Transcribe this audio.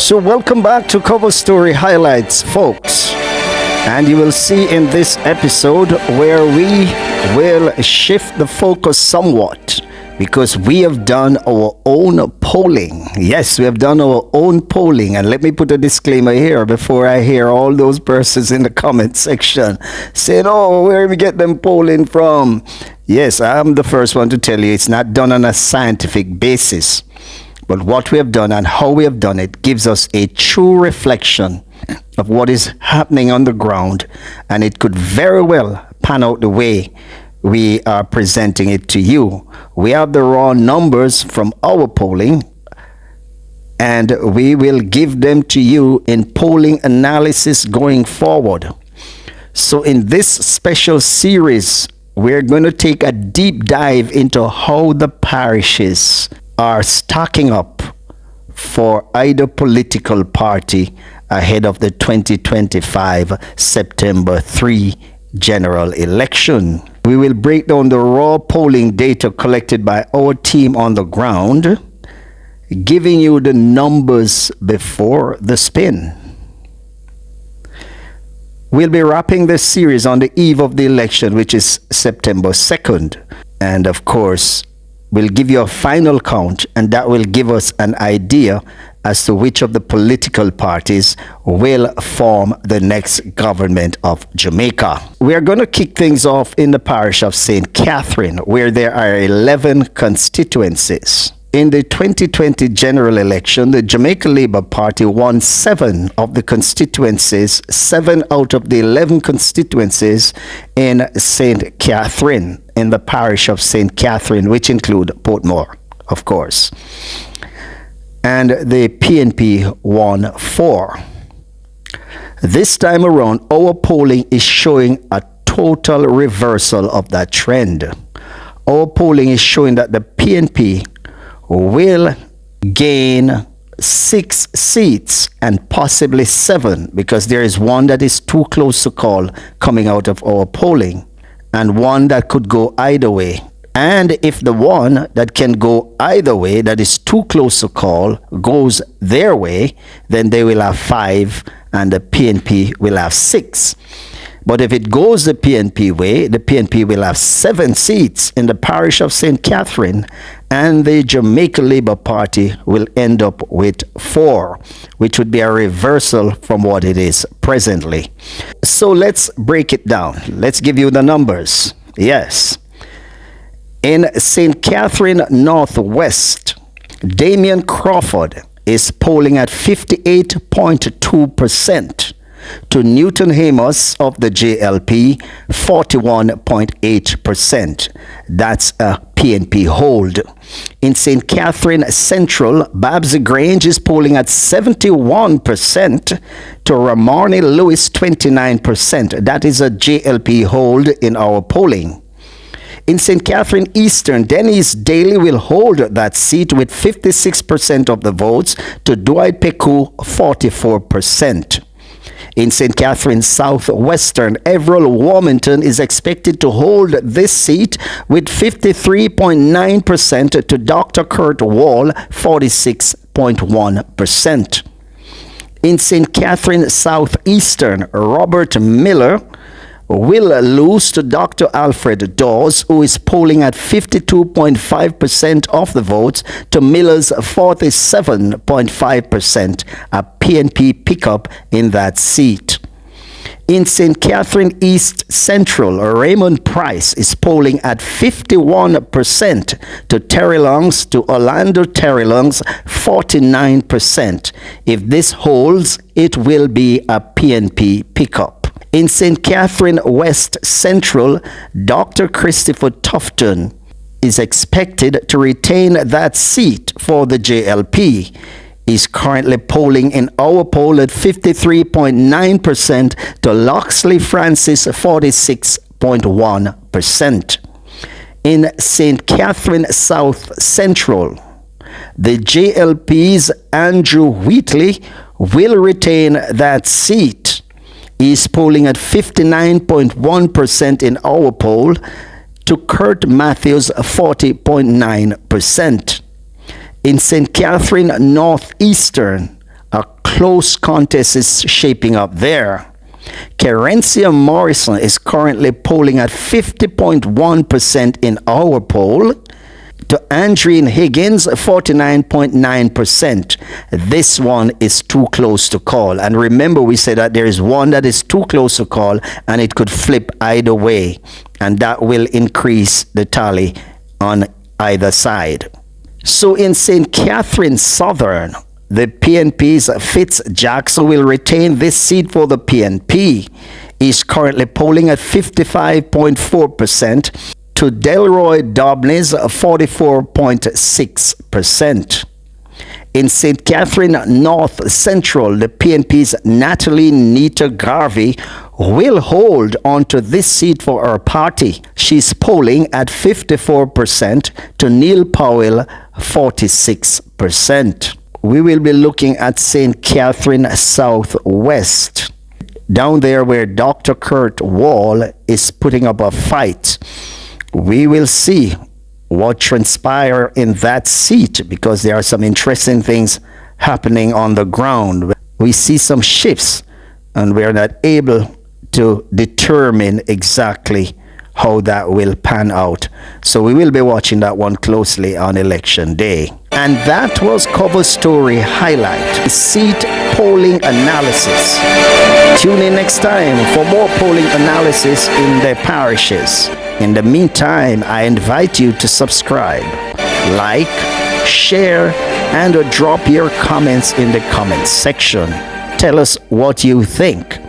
So welcome back to Coverstory Highlights, folks. And you will see in this episode where we will shift the focus somewhat, because we have done our own polling. Yes, we have done our own polling. And let me put a disclaimer here before I hear all those persons in the comment section saying, oh, where we get them polling from? Yes, I'm the first one to tell you it's not done on a scientific basis. But what we have done and how we have done it gives us a true reflection of what is happening on the ground. And it could very well pan out the way we are presenting it to you. We have the raw numbers from our polling, and we will give them to you in polling analysis going forward. So in this special series, we're going to take a deep dive into how the parishes are stacking up for either political party ahead of the 2025 September 3 general election. We will break down the raw polling data collected by our team on the ground, giving you the numbers before the spin. We'll be wrapping this series on the eve of the election, which is September 2nd. And of course, we'll give you a final count, and that will give us an idea as to which of the political parties will form the next government of Jamaica. We are going to kick things off in the parish of St. Catherine, where there are 11 constituencies. In the 2020 general election, the Jamaica Labour Party won 7 of the constituencies, 7 out of the 11 constituencies in St. Catherine, in the parish of St. Catherine, which include Portmore, of course. And the PNP won 4. This time around, our polling is showing a total reversal of that trend. Our polling is showing that the PNP will gain 6 seats and possibly 7, because there is one that is too close to call coming out of our polling, and one that could go either way. And if the one that can go either way, that is too close to call, goes their way, then they will have 5 and the PNP will have 6. But if it goes the PNP way, the PNP will have 7 seats in the parish of St. Catherine, and the Jamaica Labour Party will end up with 4, which would be a reversal from what it is presently. So let's break it down. Let's give you the numbers. Yes. In St. Catherine Northwest, Damian Crawford is polling at 58.2%. to Newton Amos of the JLP, 41.8%. That's a PNP hold. In St. Catherine Central, Babsy Grange is polling at 71% to Ramani Lewis, 29%. That is a JLP hold in our polling. In St. Catherine Eastern, Dennis Daly will hold that seat with 56% of the votes to Dwight Peku, 44%. In St. Catherine Southwestern, Everett Warmington is expected to hold this seat with 53.9% to Dr. Kurt Wall, 46.1%. In St. Catherine Southeastern, Robert Miller will lose to Dr. Alfred Dawes, who is polling at 52.5% of the votes to Miller's 47.5%, a PNP pickup in that seat. In St. Catherine East Central, Raymond Price is polling at 51% to Terry Long's, to Orlando Terry Long's 49%. If this holds, it will be a PNP pickup. In St. Catherine West Central, Dr. Christopher Tufton is expected to retain that seat for the JLP. He's currently polling in our poll at 53.9% to Loxley Francis, 46.1%. In St. Catherine South Central, the JLP's Andrew Wheatley will retain that seat. He's polling at 59.1% in our poll to Kurt Matthews, 40.9%. In St. Catherine Northeastern, a close contest is shaping up there. Kerencia Morrison is currently polling at 50.1% in our poll to Andreen Higgins 49.9%. This one is too close to call. And remember, we said that there is one that is too close to call and it could flip either way. And that will increase the tally on either side. So in St. Catherine Southern, the PNP's Fitz Jackson will retain this seat for the PNP. He's currently polling at 55.4% to Delroy Dobney's 44.6%. In St. Catherine North Central, the PNP's Natalie Nita Garvey will hold on to this seat for her party. She's polling at 54% to Neil Powell 46%. We will be looking at St. Catherine Southwest, down there where Dr. Kurt Wall is putting up a fight. We will see what transpire in that seat because there are some interesting things happening on the ground. We see some shifts and we are not able to determine exactly how that will pan out. So we will be watching that one closely on election day. And that was Coverstory Highlight, seat polling analysis. Tune in next time for more polling analysis in the parishes. In the meantime, I invite you to subscribe, like, share, and drop your comments in the comments section. Tell us what you think.